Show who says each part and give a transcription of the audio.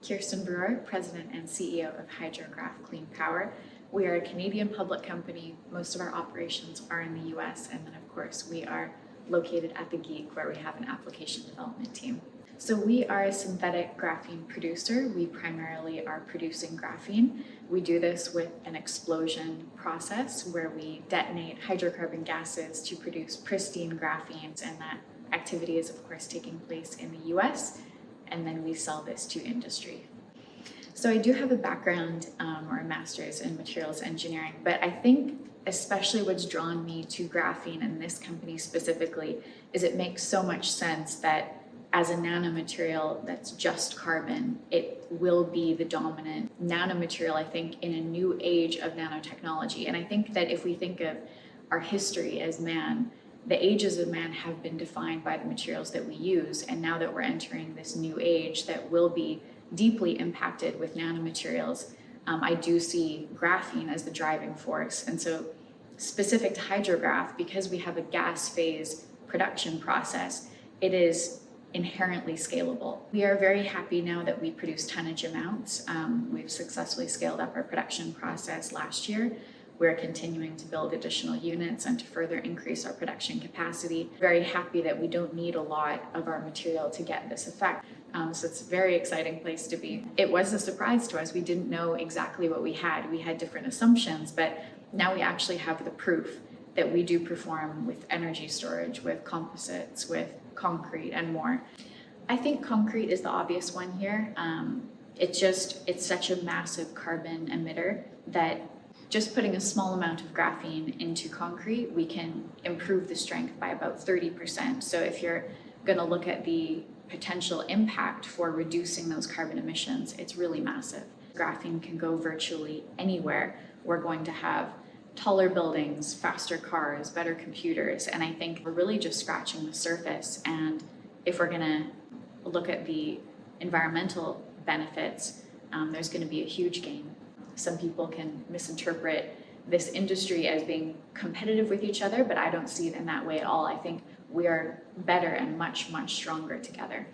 Speaker 1: Kjirstin Breure, President and CEO of HydroGraph Clean Power. We are a Canadian public company. Most of our operations are in the US, and then of course we are located at the GEIC, where we have an application development team. So we are a synthetic graphene producer. We primarily are producing graphene. We do this with an explosion process where we detonate hydrocarbon gases to produce pristine graphenes, and that activity is of course taking place in the US, and then we sell this to industry. So I do have a background or a master's in materials engineering, but I think especially what's drawn me to graphene and this company specifically is it makes so much sense that as a nanomaterial that's just carbon, it will be the dominant nanomaterial, I think, in a new age of nanotechnology. And I think that if we think of our history as man, the ages of man have been defined by the materials that we use. And now that we're entering this new age that will be deeply impacted with nanomaterials, I do see graphene as the driving force. And so specific to HydroGraph, because we have a gas phase production process, it is inherently scalable. We are very happy now that we produce tonnage amounts. We've successfully scaled up our production process last year. We're continuing to build additional units and to further increase our production capacity. Very happy that we don't need a lot of our material to get this effect. So it's a very exciting place to be. It was a surprise to us. We didn't know exactly what we had. We had different assumptions, but now we actually have the proof that we do perform with energy storage, with composites, with concrete and more. I think concrete is the obvious one here. It's such a massive carbon emitter that just putting a small amount of graphene into concrete, we can improve the strength by about 30%. So if you're going to look at the potential impact for reducing those carbon emissions, it's really massive. Graphene can go virtually anywhere. We're going to have taller buildings, faster cars, better computers, and I think we're really just scratching the surface. And if we're going to look at the environmental benefits, there's going to be a huge gain. Some people can misinterpret this industry as being competitive with each other, but I don't see it in that way at all. I think we are better and much, much stronger together.